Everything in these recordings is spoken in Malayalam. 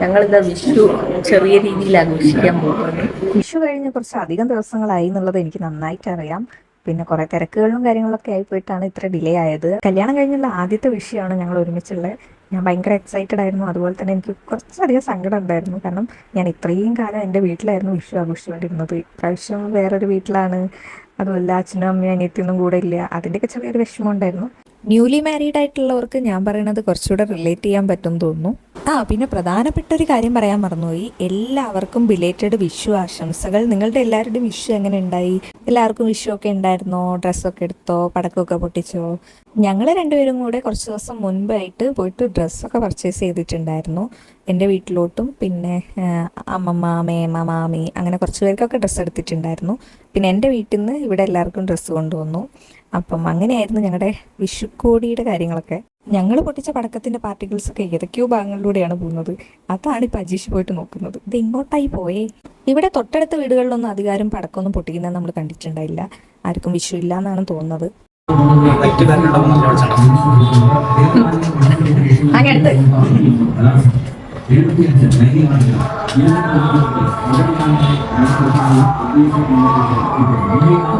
ഞങ്ങളിതാ വിഷു ചെറിയ രീതിയിൽ ആഘോഷിക്കാൻ പോകുന്നത്. വിഷു കഴിഞ്ഞ് കുറച്ച് അധികം ദിവസങ്ങളായി എന്നുള്ളത് എനിക്ക് നന്നായിട്ട് അറിയാം. പിന്നെ കുറെ തിരക്കുകളും കാര്യങ്ങളൊക്കെ ആയിപ്പോയിട്ടാണ് ഇത്ര ഡിലേ ആയത്. കല്യാണം കഴിഞ്ഞുള്ള ആദ്യത്തെ വിഷയമാണ് ഞങ്ങൾ ഒരുമിച്ചുള്ളത്. ഞാൻ ഭയങ്കര എക്സൈറ്റഡ് ആയിരുന്നു. അതുപോലെ തന്നെ എനിക്ക് കുറച്ചധികം സങ്കടം ഉണ്ടായിരുന്നു. കാരണം ഞാൻ ഇത്രയും കാലം എൻ്റെ വീട്ടിലായിരുന്നു വിഷു ആഘോഷിച്ചുകൊണ്ടിരുന്നത്. ഇപ്രാവശ്യം വേറൊരു വീട്ടിലാണ്. അതുമല്ല അച്ഛനും അമ്മയും അനിയത്തിയൊന്നും കൂടെ ഇല്ല. അതിൻ്റെയൊക്കെ ചെറിയൊരു വിഷമം ഉണ്ടായിരുന്നു. ന്യൂലി മാരീഡ് ആയിട്ടുള്ളവർക്ക് ഞാൻ പറയുന്നത് കുറച്ചുകൂടെ റിലേറ്റ് ചെയ്യാൻ പറ്റും തോന്നുന്നു. പിന്നെ പ്രധാനപ്പെട്ട ഒരു കാര്യം പറയാൻ മറന്നുപോയി. എല്ലാവർക്കും ബിലേറ്റഡ് വിഷു ആശംസകൾ. നിങ്ങളുടെ എല്ലാവരുടെയും വിഷു എങ്ങനെ ഉണ്ടായി? എല്ലാവർക്കും വിഷു ഒക്കെ ഉണ്ടായിരുന്നോ? ഡ്രസ്സൊക്കെ എടുത്തോ? പടക്കമൊക്കെ പൊട്ടിച്ചോ? ഞങ്ങൾ രണ്ടുപേരും കൂടെ കുറച്ച് ദിവസം മുൻപായിട്ട് പോയിട്ട് ഡ്രസ്സൊക്കെ പർച്ചേസ് ചെയ്തിട്ടുണ്ടായിരുന്നു. എൻ്റെ വീട്ടിലോട്ടും പിന്നെ അമ്മമ്മ, മേമ, മാമി അങ്ങനെ കുറച്ച് പേർക്കൊക്കെ ഡ്രസ്സ് എടുത്തിട്ടുണ്ടായിരുന്നു. പിന്നെ എൻ്റെ വീട്ടിൽ നിന്ന് ഇവിടെ എല്ലാവർക്കും ഡ്രസ്സ് കൊണ്ടുവന്നു. അപ്പം അങ്ങനെയായിരുന്നു ഞങ്ങളുടെ വിഷുക്കോടിയുടെ കാര്യങ്ങളൊക്കെ. ഞങ്ങൾ പൊട്ടിച്ച പടക്കത്തിൻ്റെ പാർട്ടിക്കിൾസൊക്കെ ഏതൊക്കെയോ ഭാഗങ്ങളിലൂടെയാണ് പോകുന്നത്. അതാണ് ഇപ്പം അജീഷ് പോയിട്ട് നോക്കുന്നത്. ഇത് ഇങ്ങോട്ടായി പോയേ. ഇവിടെ തൊട്ടടുത്ത വീടുകളിലൊന്നും അധികാരം പടക്കമൊന്നും പൊട്ടിക്കുന്നത് നമ്മൾ കണ്ടിട്ടുണ്ടായില്ല. ആർക്കും വിഷു ഇല്ല എന്നാണ് തോന്നുന്നത്.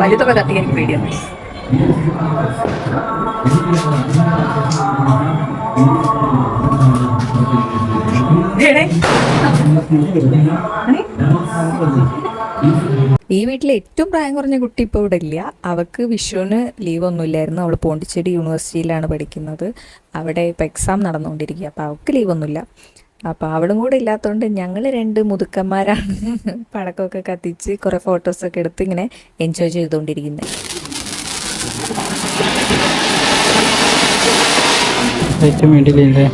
വലുതൊക്കെ തട്ടി എനിക്ക് പേടിയാണ്. ഈ വീട്ടിലെ ഏറ്റവും പ്രായം കുറഞ്ഞ കുട്ടി ഇപ്പോൾ ഇവിടെ ഇല്ല. അവൾക്ക് വിഷുവിന് ലീവ് ഒന്നും ഇല്ലായിരുന്നു. അവൾ പോണ്ടിച്ചേരി യൂണിവേഴ്സിറ്റിയിലാണ് പഠിക്കുന്നത്. അവിടെ ഇപ്പോൾ എക്സാം നടന്നുകൊണ്ടിരിക്കുക. അപ്പോൾ അവൾക്ക് ലീവൊന്നുമില്ല. അപ്പോൾ അവളും കൂടെ ഇല്ലാത്തതുകൊണ്ട് ഞങ്ങൾ രണ്ട് മുതുക്കന്മാരാണ് പടക്കമൊക്കെ കത്തിച്ച് കുറേ ഫോട്ടോസൊക്കെ എടുത്ത് ഇങ്ങനെ എൻജോയ് ചെയ്തുകൊണ്ടിരിക്കുന്നത്. ഏറ്റവും വേണ്ടിയില്ലേ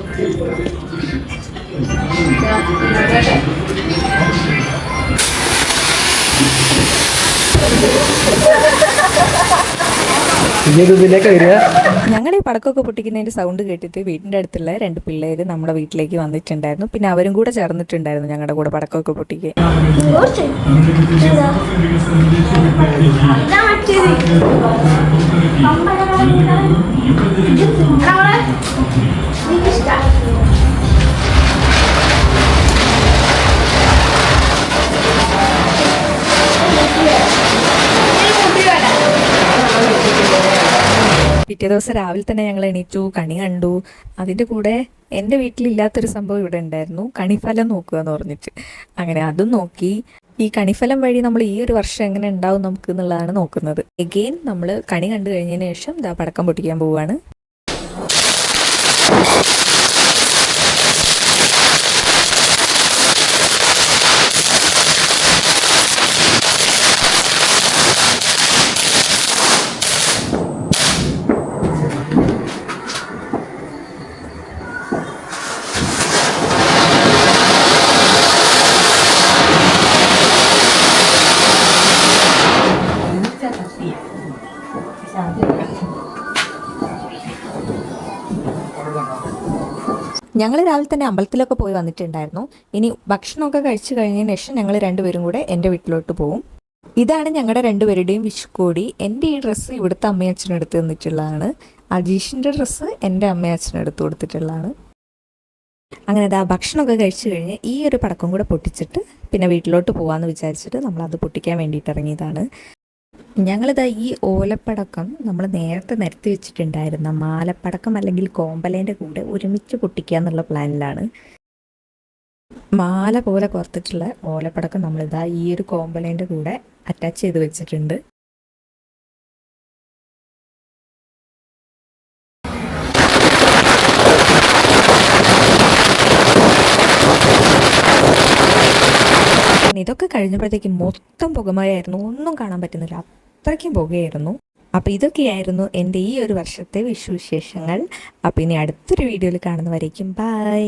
ഞങ്ങൾ ഈ പടക്കമൊക്കെ പൊട്ടിക്കുന്നതിൻ്റെ സൗണ്ട് കേട്ടിട്ട് വീടിൻ്റെ അടുത്തുള്ള രണ്ട് പിള്ളേർ നമ്മുടെ വീട്ടിലേക്ക് വന്നിട്ടുണ്ടായിരുന്നു. പിന്നെ അവരും കൂടെ ചേർന്നിട്ടുണ്ടായിരുന്നു ഞങ്ങളുടെ കൂടെ പടക്കമൊക്കെ പൊട്ടിക്കുക. പിറ്റേ ദിവസം രാവിലെ തന്നെ ഞങ്ങൾ എണീറ്റു, കണി കണ്ടു. അതിൻ്റെ കൂടെ എൻ്റെ വീട്ടിലില്ലാത്തൊരു സംഭവം ഇവിടെ ഉണ്ടായിരുന്നു, കണിഫലം നോക്കുക എന്ന് പറഞ്ഞിട്ട്. അങ്ങനെ അതും നോക്കി. ഈ കണിഫലം വഴി നമ്മൾ ഈ ഒരു വർഷം എങ്ങനെ ഉണ്ടാവും നമുക്ക് എന്നുള്ളതാണ് നോക്കുന്നത്. എഗെയിൻ നമ്മൾ കണി കണ്ടു കഴിഞ്ഞതിന് ശേഷം പടക്കം പൊട്ടിക്കാൻ പോവുകയാണ്. ഞങ്ങൾ രാവിലെ തന്നെ അമ്പലത്തിലൊക്കെ പോയി വന്നിട്ടുണ്ടായിരുന്നു. ഇനി ഭക്ഷണമൊക്കെ കഴിച്ചു കഴിഞ്ഞതിന് ശേഷം ഞങ്ങൾ രണ്ടുപേരും കൂടെ എൻ്റെ വീട്ടിലോട്ട് പോകും. ഇതാണ് ഞങ്ങളുടെ രണ്ടുപേരുടെയും വിഷുക്കോടി. എൻ്റെ ഈ ഡ്രസ്സ് ഇവിടുത്തെ അമ്മയച്ഛനും എടുത്ത് തന്നിട്ടുള്ളതാണ്. അജീഷിൻ്റെ ഡ്രസ്സ് എൻ്റെ അമ്മയച്ഛനും എടുത്ത് കൊടുത്തിട്ടുള്ളതാണ്. അങ്ങനെ ഭക്ഷണമൊക്കെ കഴിച്ചു കഴിഞ്ഞ് ഈ ഒരു പടക്കം കൂടെ പൊട്ടിച്ചിട്ട് പിന്നെ വീട്ടിലോട്ട് പോകാമെന്ന് വിചാരിച്ചിട്ട് നമ്മളത് പൊട്ടിക്കാൻ വേണ്ടിയിട്ട് ഇറങ്ങിയതാണ്. ഞങ്ങളിതാ ഈ ഓലപ്പടക്കം നമ്മൾ നേരത്തെ നിരത്തി വെച്ചിട്ടുണ്ടായിരുന്ന മാലപ്പടക്കം അല്ലെങ്കിൽ കോമ്പലേൻ്റെ കൂടെ ഒരുമിച്ച് പൊട്ടിക്കുക എന്നുള്ള പ്ലാനിലാണ്. മാല പോലെ കോർത്തിട്ടുള്ള ഓലപ്പടക്കം നമ്മളിതാ ഈ ഒരു കോമ്പലേൻ്റെ കൂടെ അറ്റാച്ച് ചെയ്ത് വെച്ചിട്ടുണ്ട്. ഇതൊക്കെ കഴിഞ്ഞപ്പോഴത്തേക്കും മൊത്തം പുകമയായിരുന്നു. ഒന്നും കാണാൻ പറ്റുന്നില്ല, അത്രയ്ക്കും പുകയായിരുന്നു. അപ്പോൾ ഇതൊക്കെയായിരുന്നു എൻ്റെ ഈ ഒരു വർഷത്തെ വിഷു വിശേഷങ്ങൾ. അപ്പോൾ ഇനി അടുത്തൊരു വീഡിയോയിൽ കാണുന്നവരേക്കും ബൈ.